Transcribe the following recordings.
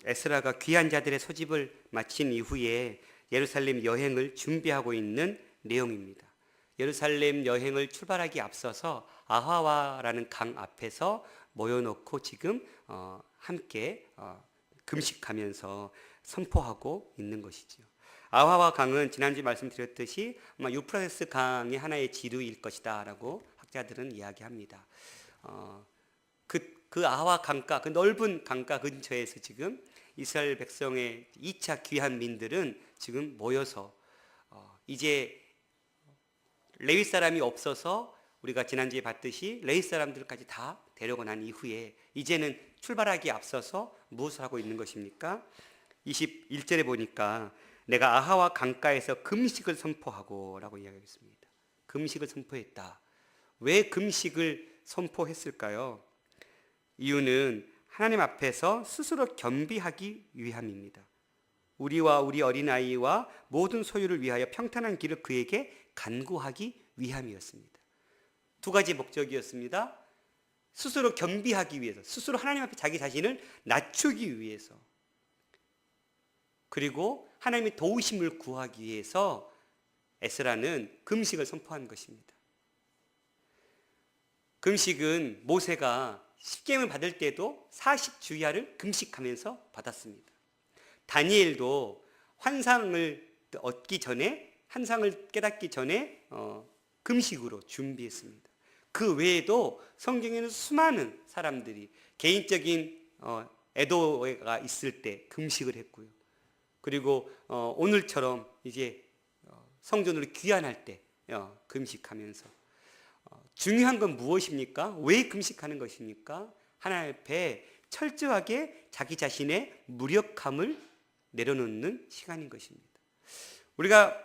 에스라가 귀한 자들의 소집을 마친 이후에 예루살렘 여행을 준비하고 있는 내용입니다. 예루살렘 여행을 출발하기 앞서서 아하와라는 강 앞에서 모여놓고 지금 함께 금식하면서 선포하고 있는 것이죠. 아하와 강은 지난주에 말씀드렸듯이 아마 유프라테스 강의 하나의 지류일 것이다 라고 학자들은 이야기합니다. 그 아하와 강가, 그 넓은 강가 근처에서 지금 이스라엘 백성의 2차 귀한 민들은 지금 모여서 이제 레위 사람이 없어서 우리가 지난주에 봤듯이 레위 사람들까지 다 데려고 난 이후에 이제는 출발하기 앞서서 무엇을 하고 있는 것입니까? 21절에 보니까 내가 아하와 강가에서 금식을 선포하고 라고 이야기하겠습니다. 금식을 선포했다. 왜 금식을 선포했을까요? 이유는 하나님 앞에서 스스로 겸비하기 위함입니다. 우리와 우리 어린아이와 모든 소유를 위하여 평탄한 길을 그에게 간구하기 위함이었습니다. 두 가지 목적이었습니다. 스스로 겸비하기 위해서, 스스로 하나님 앞에 자기 자신을 낮추기 위해서, 그리고 하나님의 도우심을 구하기 위해서 에스라는 금식을 선포한 것입니다. 금식은 모세가 십계명을 받을 때도 40주야를 금식하면서 받았습니다. 다니엘도 환상을 얻기 전에, 환상을 깨닫기 전에 금식으로 준비했습니다. 그 외에도 성경에는 수많은 사람들이 개인적인 애도가 있을 때 금식을 했고요. 그리고 오늘처럼 이제 성전으로 귀환할 때 금식하면서 중요한 건 무엇입니까? 왜 금식하는 것입니까? 하나님 앞에 철저하게 자기 자신의 무력함을 내려놓는 시간인 것입니다. 우리가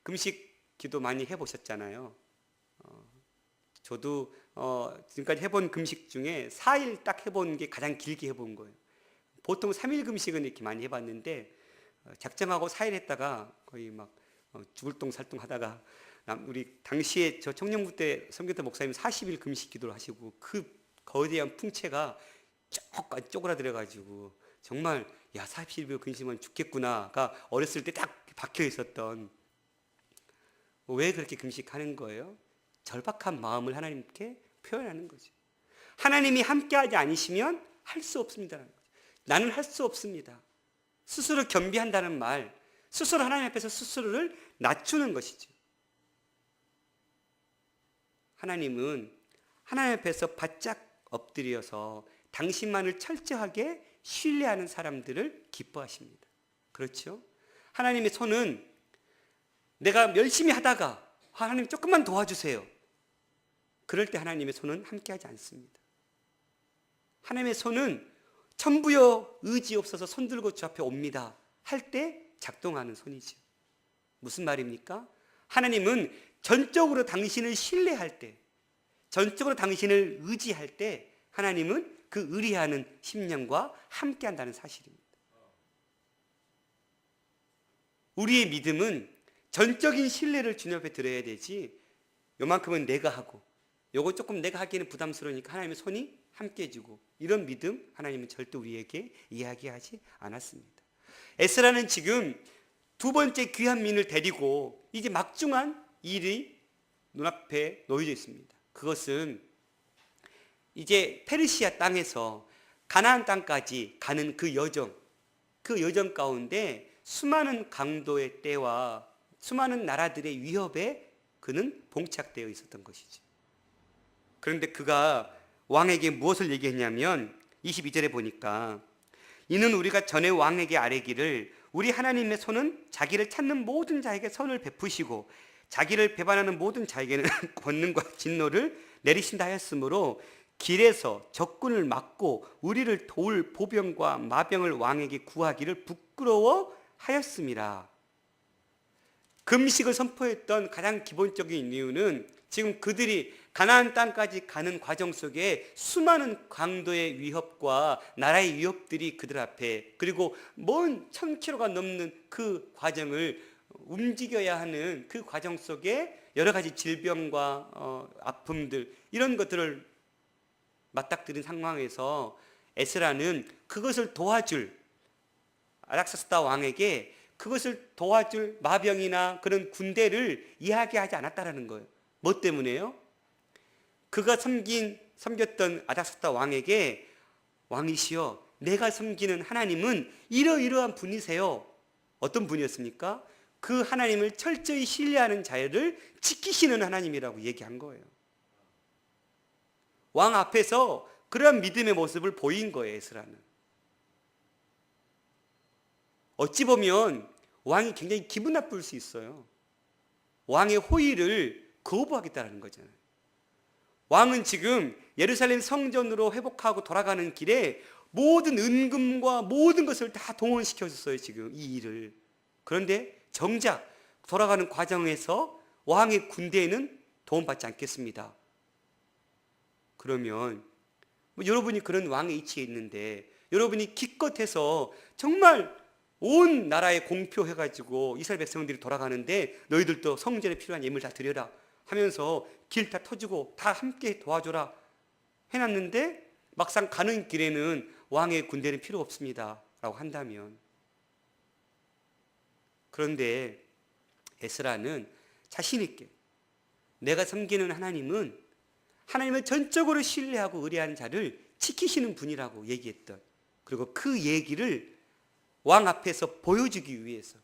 금식 기도 많이 해보셨잖아요. 저도 지금까지 해본 금식 중에 4일 딱 해본 게 가장 길게 해본 거예요. 보통 3일 금식은 이렇게 많이 해봤는데 작정하고 4일 했다가 거의 막 죽을 똥 살똥 하다가 우리 당시에 저 청년부 때 선교대 목사님 40일 금식 기도를 하시고 그 거대한 풍채가 쪼그라들어가지고 정말 야 40일 금식하면 죽겠구나가 어렸을 때 딱 박혀 있었던. 왜 그렇게 금식하는 거예요? 절박한 마음을 하나님께 표현하는 거죠. 하나님이 함께하지 않으시면 할 수 없습니다라는 거죠. 나는 할 수 없습니다. 스스로 겸비한다는 말, 스스로 하나님 앞에서 스스로를 낮추는 것이죠. 하나님은 하나님 앞에서 바짝 엎드려서 당신만을 철저하게 신뢰하는 사람들을 기뻐하십니다. 그렇죠? 하나님의 손은 내가 열심히 하다가 하나님 조금만 도와주세요. 그럴 때 하나님의 손은 함께하지 않습니다. 하나님의 손은 천부여 의지 없어서 손 들고 주 앞에 옵니다 할 때 작동하는 손이죠. 무슨 말입니까? 하나님은 전적으로 당신을 신뢰할 때, 전적으로 당신을 의지할 때 하나님은 그 의리하는 심령과 함께한다는 사실입니다. 우리의 믿음은 전적인 신뢰를 주님 앞에 드려야 되지, 요만큼은 내가 하고 요거 조금 내가 하기에는 부담스러우니까 하나님의 손이 함께 해주고, 이런 믿음 하나님은 절대 우리에게 이야기하지 않았습니다. 에스라는 지금 두 번째 귀한 민을 데리고 이제 막중한 일이 눈앞에 놓여져 있습니다. 그것은 이제 페르시아 땅에서 가나안 땅까지 가는 그 여정 가운데 수많은 강도의 때와 수많은 나라들의 위협에 그는 봉착되어 있었던 것이죠. 그런데 그가 왕에게 무엇을 얘기했냐면 22절에 보니까 이는 우리가 전에 왕에게 아뢰기를 우리 하나님의 손은 자기를 찾는 모든 자에게 선을 베푸시고 자기를 배반하는 모든 자에게는 권능과 진노를 내리신다 하였으므로 길에서 적군을 막고 우리를 도울 보병과 마병을 왕에게 구하기를 부끄러워 하였음이라. 금식을 선포했던 가장 기본적인 이유는 지금 그들이 가나안 땅까지 가는 과정 속에 수많은 강도의 위협과 나라의 위협들이 그들 앞에, 그리고 먼 1000km가 넘는 그 과정을 움직여야 하는 그 과정 속에 여러 가지 질병과 아픔들, 이런 것들을 맞닥뜨린 상황에서 에스라는 그것을 도와줄 아닥사스다 왕에게 그것을 도와줄 마병이나 그런 군대를 이야기하지 않았다라는 거예요. 뭐 때문에요? 그가 섬겼던 아닥사스다 왕에게 왕이시여, 내가 섬기는 하나님은 이러이러한 분이세요. 어떤 분이었습니까? 그 하나님을 철저히 신뢰하는 자를 지키시는 하나님이라고 얘기한 거예요. 왕 앞에서 그러한 믿음의 모습을 보인 거예요, 에스라는. 어찌 보면 왕이 굉장히 기분 나쁠 수 있어요. 왕의 호의를 거부하겠다는 거잖아요. 왕은 지금 예루살렘 성전으로 회복하고 돌아가는 길에 모든 은금과 모든 것을 다 동원시켜줬어요, 지금 이 일을. 그런데 정작 돌아가는 과정에서 왕의 군대에는 도움받지 않겠습니다. 그러면 여러분이 그런 왕의 위치에 있는데 여러분이 기껏해서 정말 온 나라에 공표해가지고 이스라엘 백성들이 돌아가는데 너희들도 성전에 필요한 예물 다 드려라 하면서 길 다 터주고 다 함께 도와줘라 해놨는데 막상 가는 길에는 왕의 군대는 필요 없습니다 라고 한다면, 그런데 에스라는 자신 있게 내가 섬기는 하나님은 하나님을 전적으로 신뢰하고 의뢰하는 자를 지키시는 분이라고 얘기했던, 그리고 그 얘기를 왕 앞에서 보여주기 위해서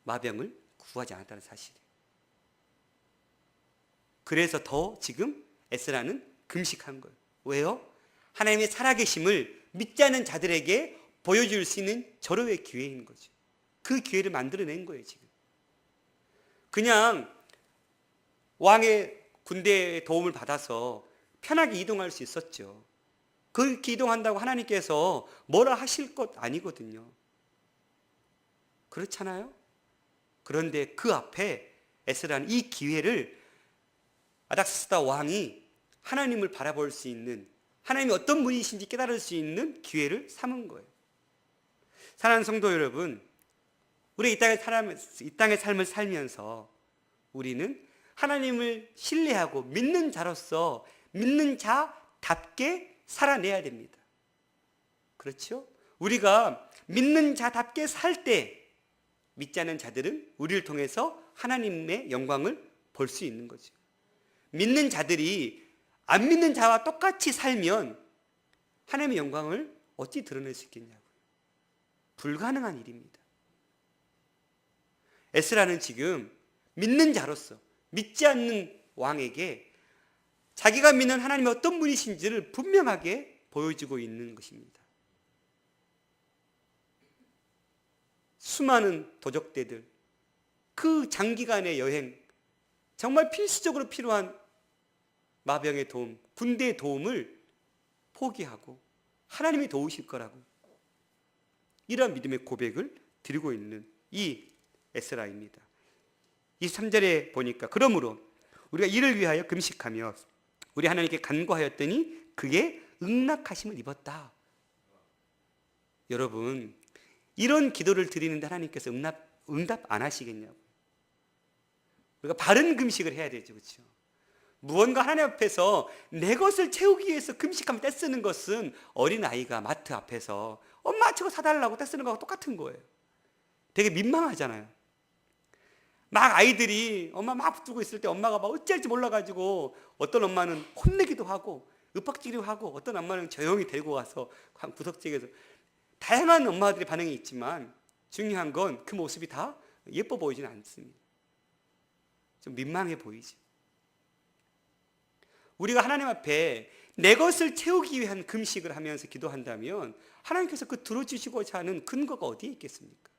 마병을 구하지 않았다는 사실이에요. 그래서 더 지금 에스라는 금식한 거예요. 왜요? 하나님의 살아계심을 믿지 않는 자들에게 보여줄 수 있는 절호의 기회인 거죠. 그 기회를 만들어낸 거예요, 지금. 그냥 왕의 군대의 도움을 받아서 편하게 이동할 수 있었죠. 그렇게 이동한다고 하나님께서 뭐라 하실 것 아니거든요. 그렇잖아요? 그런데 그 앞에 에스라는 이 기회를 아닥사스다 왕이 하나님을 바라볼 수 있는, 하나님이 어떤 분이신지 깨달을 수 있는 기회를 삼은 거예요. 사랑하는 성도 여러분, 우리 이 땅의 삶을 살면서 우리는 하나님을 신뢰하고 믿는 자로서 믿는 자답게 살아내야 됩니다. 그렇죠? 우리가 믿는 자답게 살 때 믿지 않는 자들은 우리를 통해서 하나님의 영광을 볼 수 있는 거죠. 믿는 자들이 안 믿는 자와 똑같이 살면 하나님의 영광을 어찌 드러낼 수 있겠냐고요. 불가능한 일입니다. 에스라는 지금 믿는 자로서 믿지 않는 왕에게 자기가 믿는 하나님이 어떤 분이신지를 분명하게 보여주고 있는 것입니다. 수많은 도적대들, 그 장기간의 여행, 정말 필수적으로 필요한 마병의 도움, 군대의 도움을 포기하고 하나님이 도우실 거라고 이러한 믿음의 고백을 드리고 있는 이 에스라입니다. 23절에 보니까 그러므로 우리가 이를 위하여 금식하며 우리 하나님께 간구하였더니 그의 응낙하심을 입었다. 여러분, 이런 기도를 드리는데 하나님께서 응답 안 하시겠냐고. 우리가 바른 금식을 해야 되죠, 그렇죠? 무언가 하나님 앞에서 내 것을 채우기 위해서 금식하면 떼쓰는 것은 어린아이가 마트 앞에서 엄마 저거 사달라고 떼쓰는 거하고 똑같은 거예요. 되게 민망하잖아요. 막 아이들이 엄마 막 붙들고 있을 때 엄마가 막 어찌할지 몰라가지고 어떤 엄마는 혼내기도 하고 윽박지르기도 하고 어떤 엄마는 조용히 데리고 가서 구석지에서 다양한 엄마들의 반응이 있지만 중요한 건 그 모습이 다 예뻐 보이지는 않습니다. 좀 민망해 보이죠. 우리가 하나님 앞에 내 것을 채우기 위한 금식을 하면서 기도한다면 하나님께서 그 들어주시고자 하는 근거가 어디에 있겠습니까?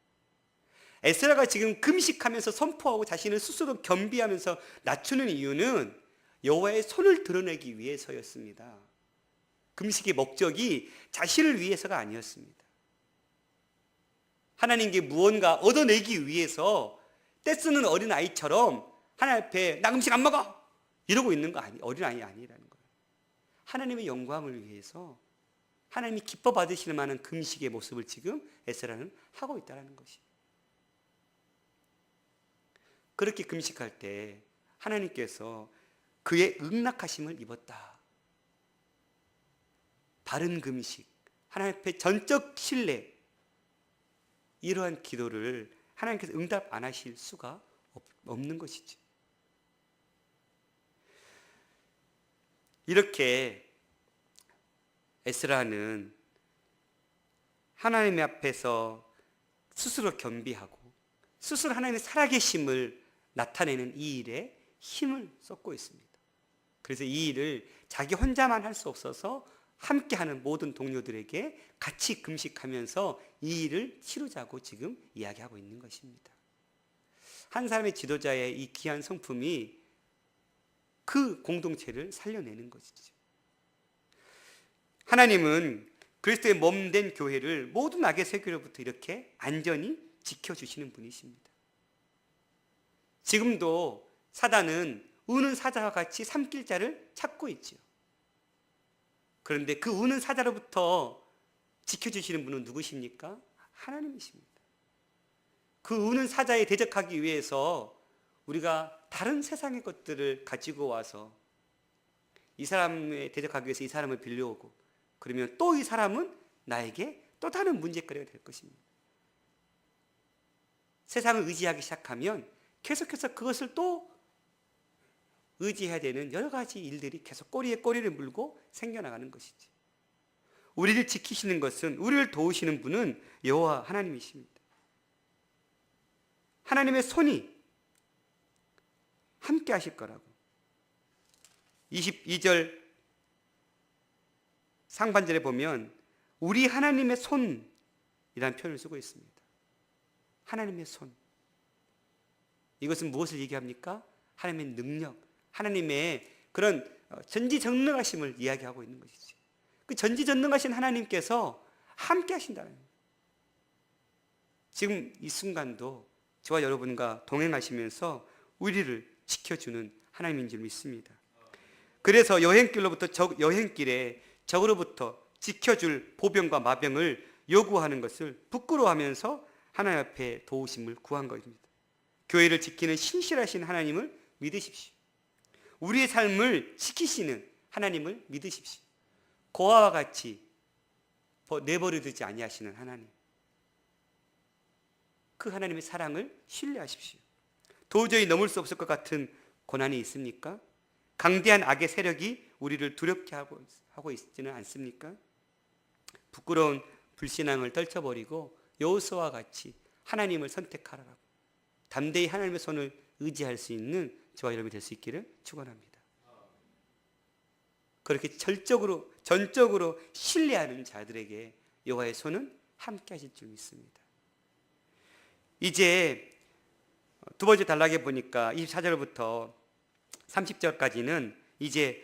에스라가 지금 금식하면서 선포하고 자신을 스스로 겸비하면서 낮추는 이유는 여호와의 손을 드러내기 위해서였습니다. 금식의 목적이 자신을 위해서가 아니었습니다. 하나님께 무언가 얻어내기 위해서 떼쓰는 어린아이처럼 하나님 앞에 나 금식 안 먹어! 이러고 있는 거 어린아이 아니라는 거예요. 하나님의 영광을 위해서 하나님이 기뻐 받으실 만한 금식의 모습을 지금 에스라는 하고 있다는 것이에요. 그렇게 금식할 때 하나님께서 그의 응낙하심을 입었다. 바른 금식, 하나님 앞에 전적 신뢰, 이러한 기도를 하나님께서 응답 안 하실 수가 없는 것이죠. 이렇게 에스라는 하나님 앞에서 스스로 겸비하고 스스로 하나님의 살아계심을 나타내는 이 일에 힘을 쏟고 있습니다. 그래서 이 일을 자기 혼자만 할 수 없어서 함께하는 모든 동료들에게 같이 금식하면서 이 일을 치르자고 지금 이야기하고 있는 것입니다. 한 사람의 지도자의 이 귀한 성품이 그 공동체를 살려내는 것이죠. 하나님은 그리스도의 몸된 교회를 모든 악의 세계로부터 이렇게 안전히 지켜주시는 분이십니다. 지금도 사단은 우는 사자와 같이 삼킬 자를 찾고 있죠. 그런데 그 우는 사자로부터 지켜주시는 분은 누구십니까? 하나님이십니다. 그 우는 사자에 대적하기 위해서 우리가 다른 세상의 것들을 가지고 와서 이 사람에 대적하기 위해서 이 사람을 빌려오고, 그러면 또 이 사람은 나에게 또 다른 문제거리가 될 것입니다. 세상을 의지하기 시작하면 계속해서 그것을 또 의지해야 되는 여러 가지 일들이 계속 꼬리에 꼬리를 물고 생겨나가는 것이지. 우리를 지키시는 것은, 우리를 도우시는 분은 여호와 하나님이십니다. 하나님의 손이 함께 하실 거라고 22절 상반절에 보면 우리 하나님의 손이라는 표현을 쓰고 있습니다. 하나님의 손. 이것은 무엇을 얘기합니까? 하나님의 능력, 하나님의 그런 전지전능하심을 이야기하고 있는 것이죠. 그 전지전능하신 하나님께서 함께 하신다는 거예요. 지금 이 순간도 저와 여러분과 동행하시면서 우리를 지켜주는 하나님인 줄 믿습니다. 그래서 여행길에 적으로부터 지켜줄 보병과 마병을 요구하는 것을 부끄러워하면서 하나님 앞에 도우심을 구한 것입니다. 교회를 지키는 신실하신 하나님을 믿으십시오. 우리의 삶을 지키시는 하나님을 믿으십시오. 고아와 같이 내버려두지 아니하시는 하나님, 그 하나님의 사랑을 신뢰하십시오. 도저히 넘을 수 없을 것 같은 고난이 있습니까? 강대한 악의 세력이 우리를 두렵게 하고 있지는 않습니까? 부끄러운 불신앙을 떨쳐버리고 여호수아와 같이 하나님을 선택하라고 담대히 하나님의 손을 의지할 수 있는 저와 여러분이 될 수 있기를 축원합니다. 그렇게 전적으로 신뢰하는 자들에게 여호와의 손은 함께 하실 줄 믿습니다. 이제 두 번째 단락에 보니까 24절부터 30절까지는 이제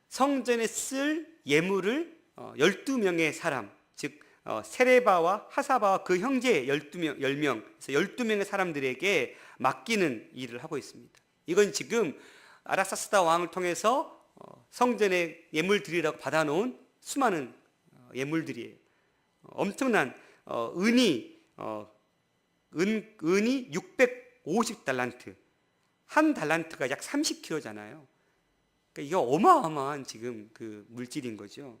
성전에 쓸 예물을 12명의 사람, 즉 세레바와 하사바와 그 형제 12명의 사람들에게 맡기는 일을 하고 있습니다. 이건 지금 아락사스다 왕을 통해서 성전에 예물 드리라고 받아놓은 수많은 예물들이에요. 엄청난 은이 650달란트, 한 달란트가 약 30kg잖아요. 그러니까 이게 어마어마한 지금 그 물질인 거죠.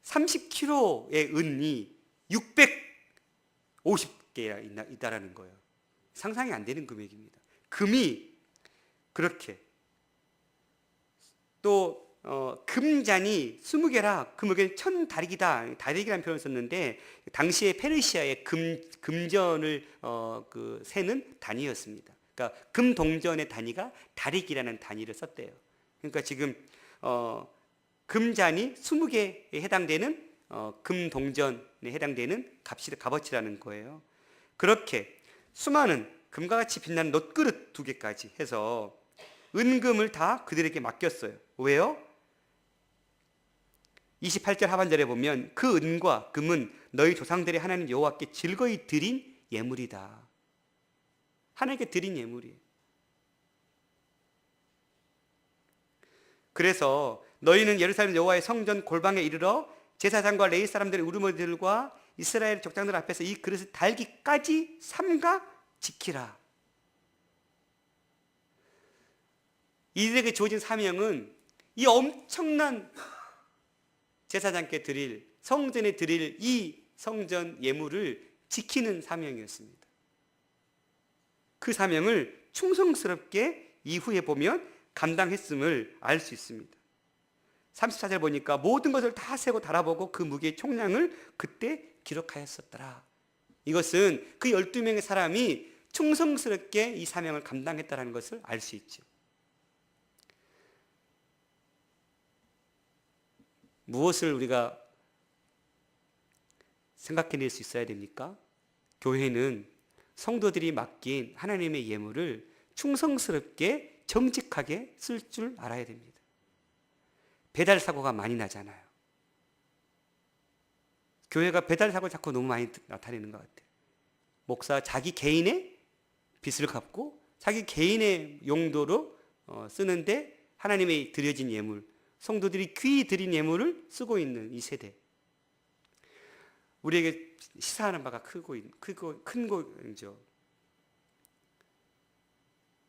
30kg의 은이 650개가 있다라는 거예요. 상상이 안 되는 금액입니다. 금이 그렇게, 또 금잔이 20개라 금액은 1000다릭이다. 다릭이라는 표현을 썼는데 당시에 페르시아의 금전을 그 세는 단위였습니다. 그러니까 금동전의 단위가 다릭이라는 단위를 썼대요. 그러니까 지금 금잔이 20개에 해당되는 금동전에 해당되는 값어치라는 거예요. 그렇게 수많은 금과 같이 빛나는 놋그릇 2개까지 해서 은금을 다 그들에게 맡겼어요. 왜요? 28절 하반절에 보면 그 은과 금은 너희 조상들의 하나님 여호와께 즐거이 드린 예물이다. 하나님께 드린 예물이에요. 그래서 너희는 예루살렘 여호와의 성전 골방에 이르러 제사장과 레위 사람들의 우르머리들과 이스라엘 족장들 앞에서 이 그릇을 달기까지 삼가 지키라. 이들에게 주어진 사명은 이 엄청난 제사장께 드릴 성전에 드릴 이 성전 예물을 지키는 사명이었습니다. 그 사명을 충성스럽게 이후에 보면 감당했음을 알 수 있습니다. 34절 보니까 모든 것을 다 세고 달아보고 그 무게의 총량을 그때 기록하였었더라. 이것은 그 12명의 사람이 충성스럽게 이 사명을 감당했다는 것을 알 수 있죠. 무엇을 우리가 생각해낼 수 있어야 됩니까? 교회는 성도들이 맡긴 하나님의 예물을 충성스럽게 정직하게 쓸 줄 알아야 됩니다. 배달 사고가 많이 나잖아요. 교회가 배달 사고 자꾸 너무 많이 나타내는 것 같아요. 목사 자기 개인의 빚을 갚고 자기 개인의 용도로 쓰는데 하나님의 드려진 예물, 성도들이 귀히 드린 예물을 쓰고 있는 이 세대. 우리에게 시사하는 바가 큰 거죠.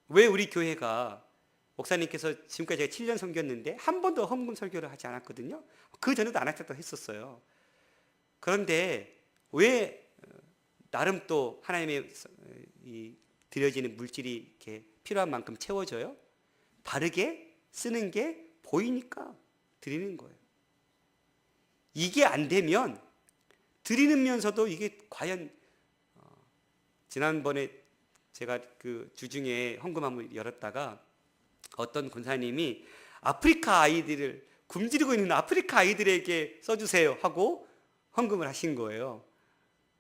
왜 우리 교회가 목사님께서 지금까지 제가 7년 섬겼는데 한 번도 헌금 설교를 하지 않았거든요. 그 전에도 안 했다고 했었어요. 그런데 왜 나름 또 하나님의 이 드려지는 물질이 이렇게 필요한 만큼 채워져요? 바르게 쓰는 게 보이니까 드리는 거예요. 이게 안 되면 드리면서도 이게 과연 지난번에 제가 그 주중에 헌금함을 열었다가 어떤 권사님이 아프리카 아이들을 굶주리고 있는 아프리카 아이들에게 써주세요 하고 헌금을 하신 거예요.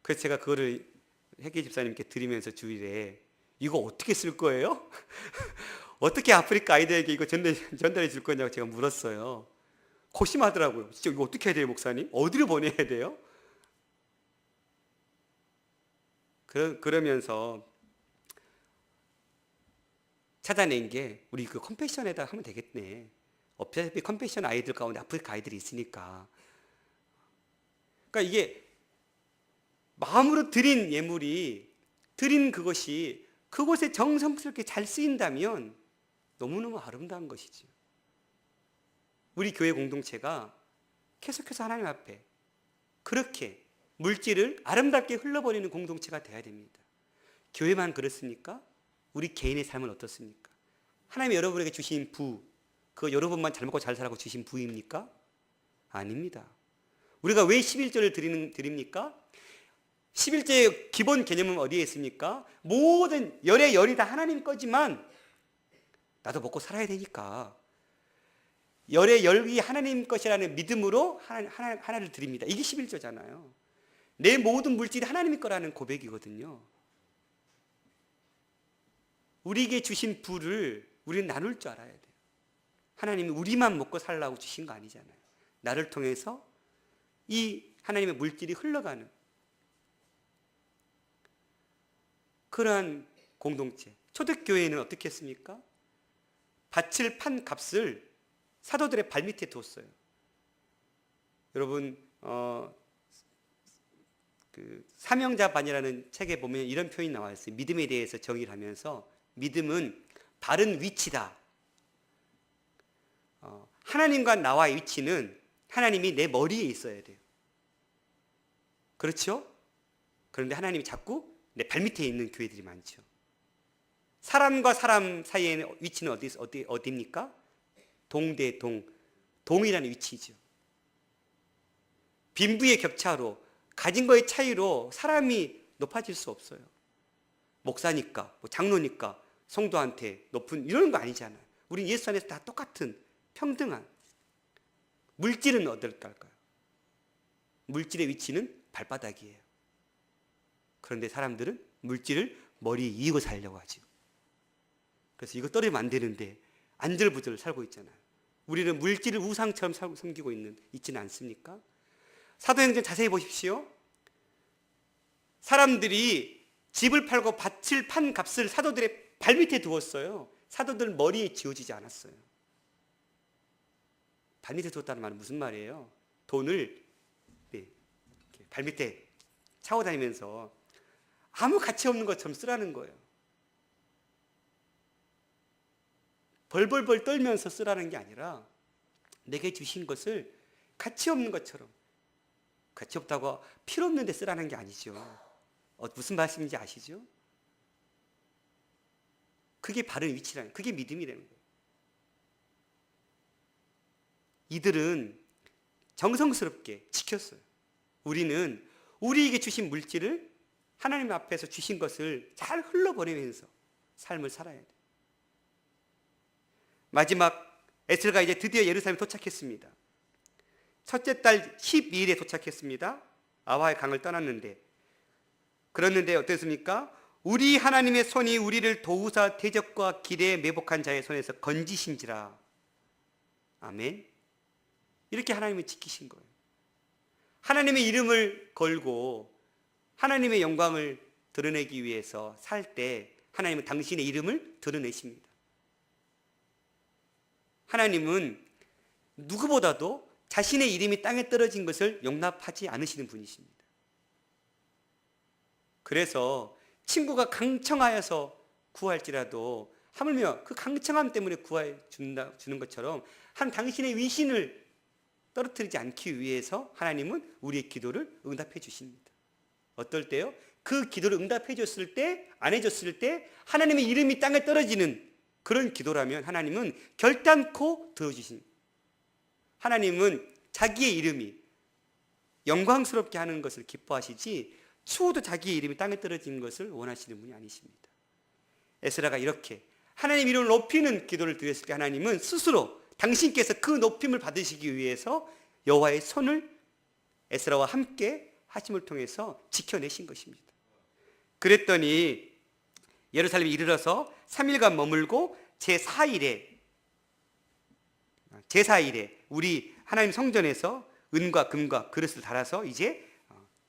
그래서 제가 그거를 회계 집사님께 드리면서 주일에 이거 어떻게 쓸 거예요? 어떻게 아프리카 아이들에게 이거 전달해 줄 거냐고 제가 물었어요. 고심하더라고요. 진짜 이거 어떻게 해야 돼요, 목사님? 어디로 보내야 돼요? 그러면서 찾아낸 게 우리 그 컴패션에다 하면 되겠네. 어차피 컴패션 아이들 가운데 아프리카 아이들이 있으니까. 그러니까 이게 마음으로 드린 예물이 드린 그것이 그곳에 정성스럽게 잘 쓰인다면 너무너무 아름다운 것이죠. 우리 교회 공동체가 계속해서 하나님 앞에 그렇게 물질을 아름답게 흘러버리는 공동체가 되어야 됩니다. 교회만 그렇습니까? 우리 개인의 삶은 어떻습니까? 하나님이 여러분에게 주신 부, 그거 여러분만 잘 먹고 잘 살라고 주신 부입니까? 아닙니다. 우리가 왜 11조를 드립니까? 11조의 기본 개념은 어디에 있습니까? 모든 열의 열이 다 하나님 거지만 나도 먹고 살아야 되니까 열의 열이 하나님 것이라는 믿음으로 하나를 드립니다. 이게 11조잖아요. 내 모든 물질이 하나님의 거라는 고백이거든요. 우리에게 주신 부를 우리는 나눌 줄 알아야 돼요. 하나님이 우리만 먹고 살라고 주신 거 아니잖아요. 나를 통해서 이 하나님의 물질이 흘러가는 그러한 공동체. 초대교회는 어떻게 했습니까? 밭을 판 값을 사도들의 발밑에 뒀어요. 여러분 그 사명자반이라는 책에 보면 이런 표현이 나와 있어요. 믿음에 대해서 정의를 하면서 믿음은 바른 위치다. 하나님과 나와의 위치는 하나님이 내 머리에 있어야 돼요. 그렇죠? 그런데 하나님이 자꾸 내 발밑에 있는 교회들이 많죠. 사람과 사람 사이의 위치는 어디입니까? 동대동, 동이라는 위치죠. 빈부의 격차로 가진 거의 차이로 사람이 높아질 수 없어요. 목사니까, 장로니까 성도한테 높은 이런 거 아니잖아요. 우리 예수 안에서 다 똑같은 평등한. 물질은 어떨까요? 물질의 위치는 발바닥이에요. 그런데 사람들은 물질을 머리에 이고 살려고 하죠. 그래서 이거 떨어지면 안 되는데 안절부절 살고 있잖아요. 우리는 물질을 우상처럼 섬기고 있지는 않습니까? 사도행전 자세히 보십시오. 사람들이 집을 팔고 밭을 판 값을 사도들의 발밑에 두었어요. 사도들 머리에 지어지지 않았어요. 발밑에 두었다는 말은 무슨 말이에요? 돈을 발밑에 차고 다니면서 아무 가치 없는 것처럼 쓰라는 거예요. 벌벌벌 떨면서 쓰라는 게 아니라 내게 주신 것을 가치 없는 것처럼 가치 없다고 필요 없는데 쓰라는 게 아니죠. 무슨 말씀인지 아시죠? 그게 바른 위치라는, 그게 믿음이라는 거예요. 이들은 정성스럽게 지켰어요. 우리는 우리에게 주신 물질을 하나님 앞에서 주신 것을 잘 흘러보내면서 삶을 살아야 돼요. 마지막 에스라가 이제 드디어 예루살렘에 도착했습니다. 첫째 달 12일에 도착했습니다. 아와의 강을 떠났는데, 그랬는데 어땠습니까? 우리 하나님의 손이 우리를 도우사 대적과 길에 매복한 자의 손에서 건지신지라. 아멘. 이렇게 하나님을 지키신 거예요. 하나님의 이름을 걸고 하나님의 영광을 드러내기 위해서 살 때 하나님은 당신의 이름을 드러내십니다. 하나님은 누구보다도 자신의 이름이 땅에 떨어진 것을 용납하지 않으시는 분이십니다. 그래서 친구가 강청하여서 구할지라도 하물며 그 강청함 때문에 구해 주는 것처럼 한 당신의 위신을 떨어뜨리지 않기 위해서 하나님은 우리의 기도를 응답해 주십니다. 어떨 때요? 그 기도를 응답해 줬을 때, 안 해줬을 때 하나님의 이름이 땅에 떨어지는 그런 기도라면 하나님은 결단코 들어주십니다. 하나님은 자기의 이름이 영광스럽게 하는 것을 기뻐하시지 추호도 자기의 이름이 땅에 떨어지는 것을 원하시는 분이 아니십니다. 에스라가 이렇게 하나님 이름을 높이는 기도를 드렸을 때 하나님은 스스로 당신께서 그 높임을 받으시기 위해서 여호와의 손을 에스라와 함께 하심을 통해서 지켜내신 것입니다. 그랬더니 예루살렘에 이르러서 3일간 머물고 제4일에 우리 하나님 성전에서 은과 금과 그릇을 달아서 이제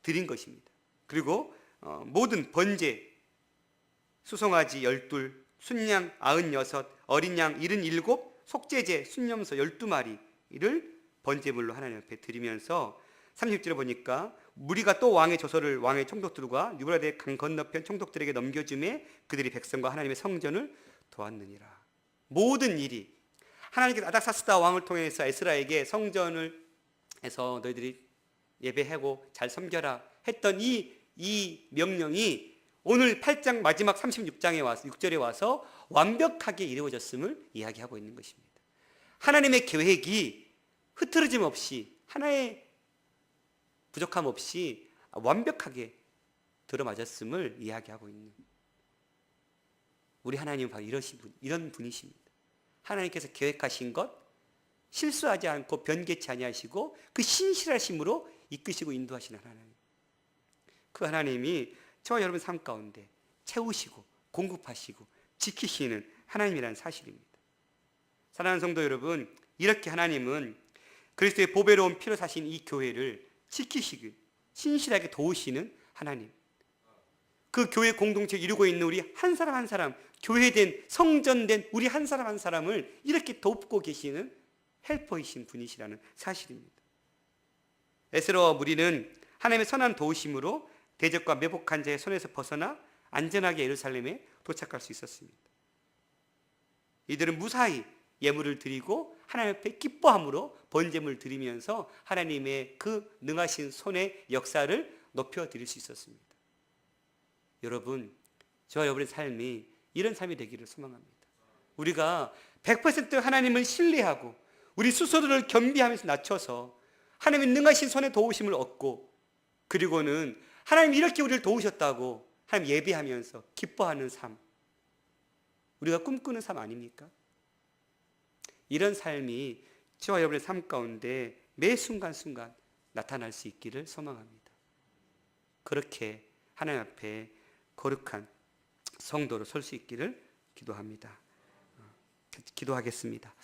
드린 것입니다. 그리고 모든 번제, 수송아지 12, 순양 96, 어린 양 77, 속죄제, 순염소 12마리를 번제물로 하나님 앞에 드리면서 30절에 보니까 무리가 또 왕의 조서를 왕의 총독들과 유브라데 강 건너편 총독들에게 넘겨주매 그들이 백성과 하나님의 성전을 도왔느니라. 모든 일이 하나님께서 아닥사스다 왕을 통해서 에스라에게 성전을 해서 너희들이 예배하고 잘 섬겨라 했던 이 명령이 오늘 8장 마지막 36장에 와서 6절에 와서 완벽하게 이루어졌음을 이야기하고 있는 것입니다. 하나님의 계획이 흐트러짐 없이 하나의 부족함 없이 완벽하게 들어맞았음을 이야기하고 있는 우리 하나님은 바로 이런 분이십니다. 하나님께서 계획하신 것 실수하지 않고 변개치 아니하시고 그 신실하심으로 이끄시고 인도하시는 하나님, 그 하나님이 저와 여러분 삶 가운데 채우시고 공급하시고 지키시는 하나님이라는 사실입니다. 사랑하는 성도 여러분, 이렇게 하나님은 그리스도의 보배로운 피로 사신 이 교회를 지키시길 신실하게 도우시는 하나님, 그 교회 공동체 이루고 있는 우리 한 사람 한 사람, 교회된 성전된 우리 한 사람 한 사람을 이렇게 돕고 계시는 헬퍼이신 분이시라는 사실입니다. 에스라와 무리는 하나님의 선한 도우심으로 대적과 매복한 자의 손에서 벗어나 안전하게 예루살렘에 도착할 수 있었습니다. 이들은 무사히 예물을 드리고 하나님 앞에 기뻐함으로 번제물을 드리면서 하나님의 그 능하신 손의 역사를 높여드릴 수 있었습니다. 여러분, 저와 여러분의 삶이 이런 삶이 되기를 소망합니다. 우리가 100% 하나님을 신뢰하고 우리 스스로를 겸비하면서 낮춰서 하나님의 능하신 손의 도우심을 얻고, 그리고는 하나님 이렇게 우리를 도우셨다고 하나님 예배하면서 기뻐하는 삶, 우리가 꿈꾸는 삶 아닙니까? 이런 삶이 저와 여러분의 삶 가운데 매 순간순간 나타날 수 있기를 소망합니다. 그렇게 하나님 앞에 거룩한 성도로 설 수 있기를 기도합니다. 기도하겠습니다.